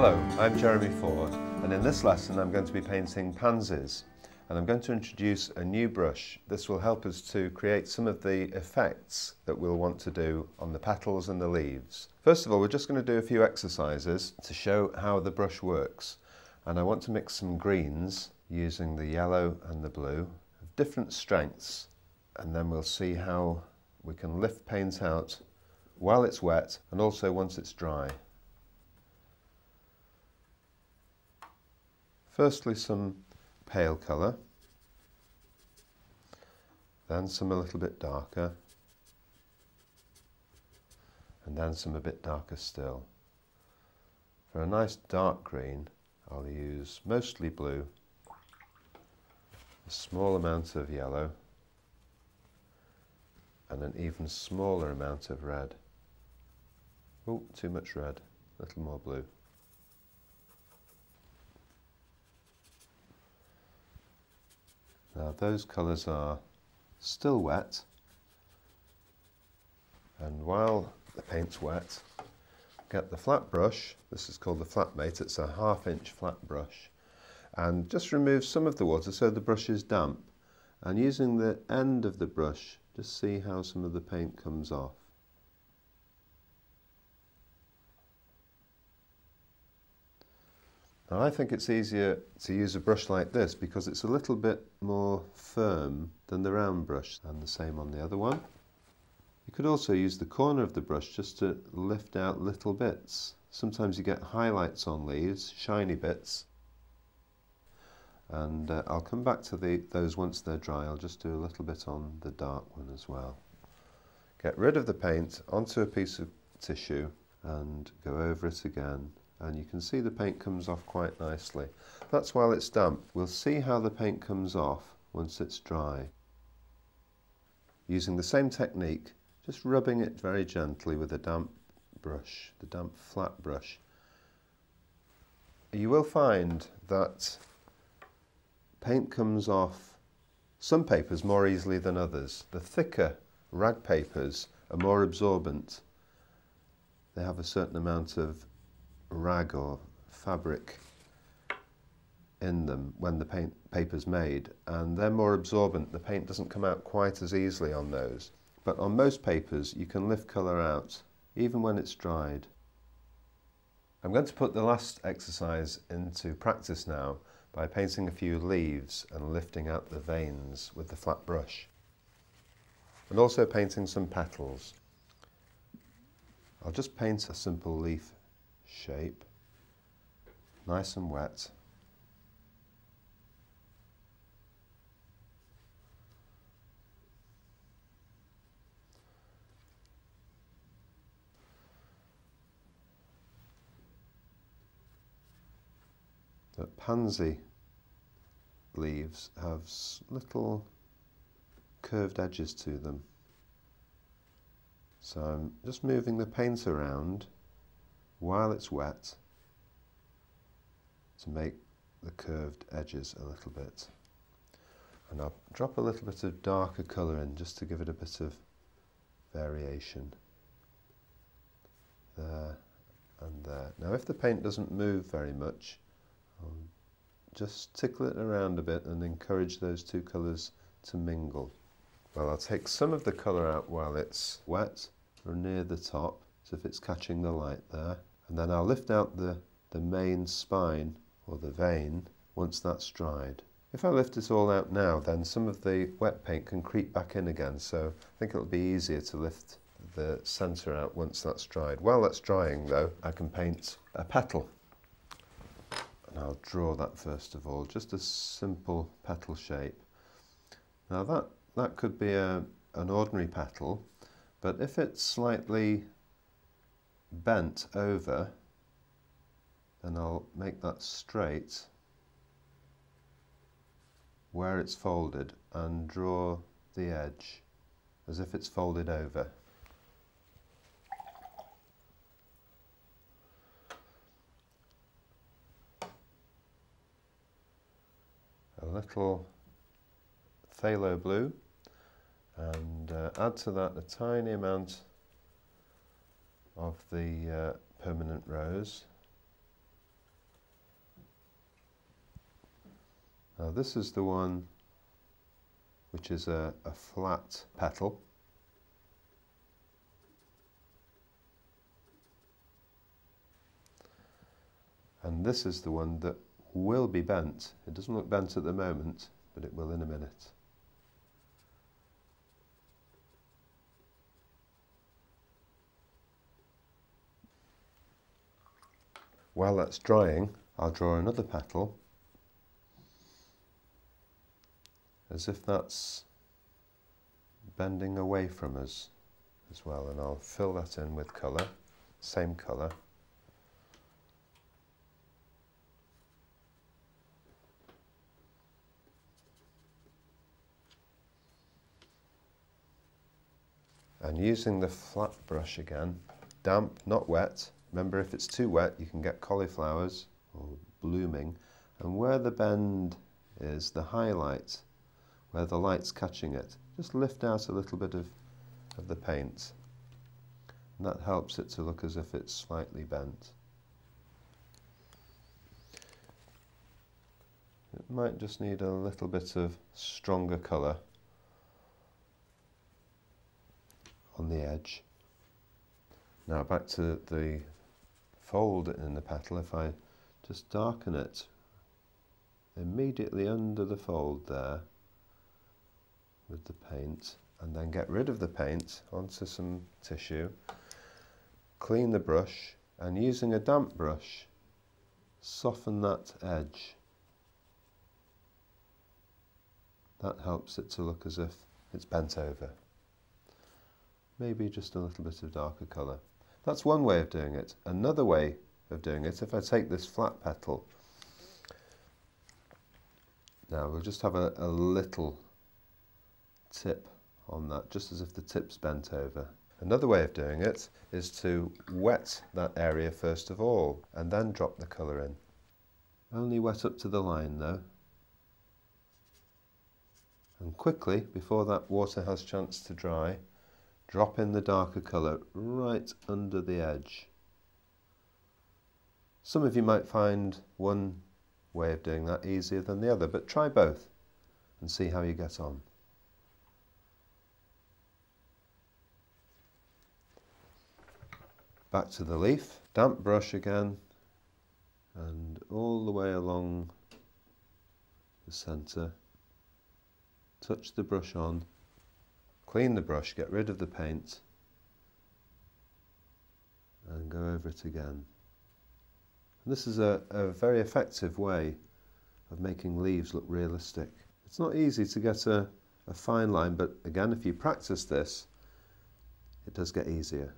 Hello, I'm Jeremy Ford, and in this lesson I'm going to be painting pansies, and I'm going to introduce a new brush. This will help us to create some of the effects that we'll want to do on the petals and the leaves. First of all, we're just going to do a few exercises to show how the brush works, and I want to mix some greens using the yellow and the blue of different strengths, and then we'll see how we can lift paint out while it's wet and also once it's dry. Firstly, some pale colour, then some a little bit darker, and then some a bit darker still. For a nice dark green, I'll use mostly blue, a small amount of yellow, and an even smaller amount of red. Oh, too much red, a little more blue. Now those colours are still wet, and while the paint's wet, get the flat brush. This is called the flatmate, it's a 1/2 inch flat brush, and just remove some of the water so the brush is damp, and using the end of the brush just see how some of the paint comes off. Now I think it's easier to use a brush like this because it's a little bit more firm than the round brush, and the same on the other one. You could also use the corner of the brush just to lift out little bits. Sometimes you get highlights on leaves, shiny bits, and I'll come back to those once they're dry. I'll just do a little bit on the dark one as well. Get rid of the paint onto a piece of tissue and go over it again. And you can see the paint comes off quite nicely. That's while it's damp. We'll see how the paint comes off once it's dry. Using the same technique, just rubbing it very gently with a damp brush, the damp flat brush. You will find that paint comes off some papers more easily than others. The thicker rag papers are more absorbent. They have a certain amount of rag or fabric in them when the paper's made, and they're more absorbent. The paint doesn't come out quite as easily on those, but on most papers you can lift colour out even when it's dried. I'm going to put the last exercise into practice now by painting a few leaves and lifting out the veins with the flat brush, and also painting some petals. I'll just paint a simple leaf shape, nice and wet. The pansy leaves have little curved edges to them, so I'm just moving the paint around while it's wet to make the curved edges a little bit. And I'll drop a little bit of darker colour in just to give it a bit of variation. There and there. Now if the paint doesn't move very much, I'll just tickle it around a bit and encourage those two colours to mingle. Well, I'll take some of the colour out while it's wet or near the top, as if it's catching the light there. And then I'll lift out the main spine or the vein once that's dried. If I lift it all out now, then some of the wet paint can creep back in again, so I think it'll be easier to lift the centre out once that's dried. While that's drying though, I can paint a petal. And I'll draw that first of all, just a simple petal shape. Now that could be an ordinary petal, but if it's slightly bent over, then I'll make that straight where it's folded and draw the edge as if it's folded over. A little phthalo blue, and add to that a tiny amount of the permanent rose, Now this is the one which is a flat petal. And this is the one that will be bent. It doesn't look bent at the moment, but it will in a minute. While that's drying, I'll draw another petal, as if that's bending away from us as well, and I'll fill that in with colour, same colour. And using the flat brush again, damp, not wet. Remember, if it's too wet, you can get cauliflowers or blooming. And where the bend is, the highlight, where the light's catching it, just lift out a little bit of the paint. And that helps it to look as if it's slightly bent. It might just need a little bit of stronger colour on the edge. Now back to the fold in the petal. If I just darken it immediately under the fold there with the paint, and then get rid of the paint onto some tissue, clean the brush, and using a damp brush, soften that edge. That helps it to look as if it's bent over. Maybe just a little bit of darker colour. That's one way of doing it. Another way of doing it, if I take this flat petal, now we'll just have a little tip on that, just as if the tip's bent over. Another way of doing it is to wet that area first of all, and then drop the colour in. Only wet up to the line though. And quickly, before that water has a chance to dry, drop in the darker colour right under the edge. Some of you might find one way of doing that easier than the other, but try both and see how you get on. Back to the leaf, damp brush again, and all the way along the centre, touch the brush on. Clean the brush, get rid of the paint, and go over it again. And this is a very effective way of making leaves look realistic. It's not easy to get a fine line, but again, if you practice this, it does get easier.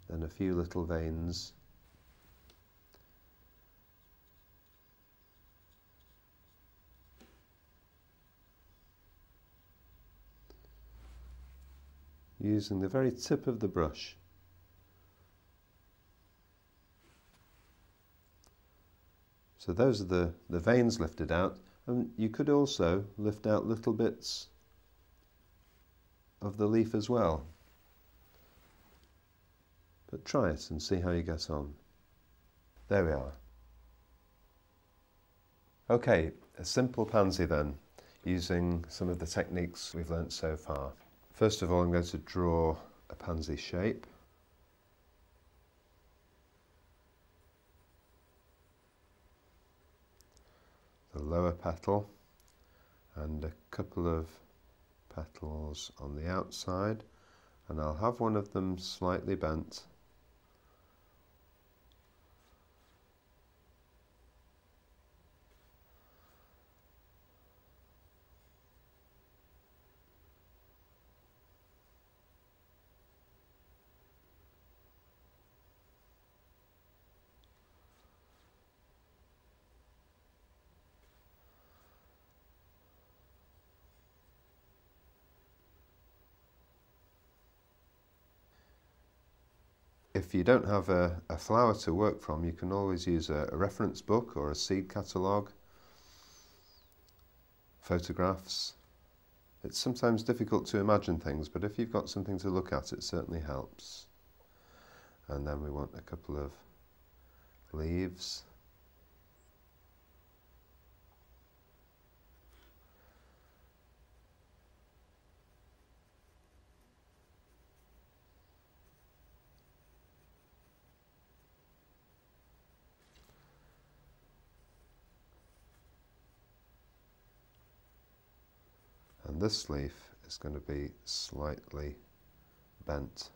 Then a few little veins. Using the very tip of the brush. So those are the veins lifted out, and you could also lift out little bits of the leaf as well. But try it and see how you get on. There we are. Okay, a simple pansy then, using some of the techniques we've learnt so far. First of all, I'm going to draw a pansy shape. The lower petal and a couple of petals on the outside, and I'll have one of them slightly bent. If you don't have a flower to work from, you can always use a reference book or a seed catalogue, photographs. It's sometimes difficult to imagine things, but if you've got something to look at, it certainly helps. And then we want a couple of leaves. this leaf is going to be slightly bent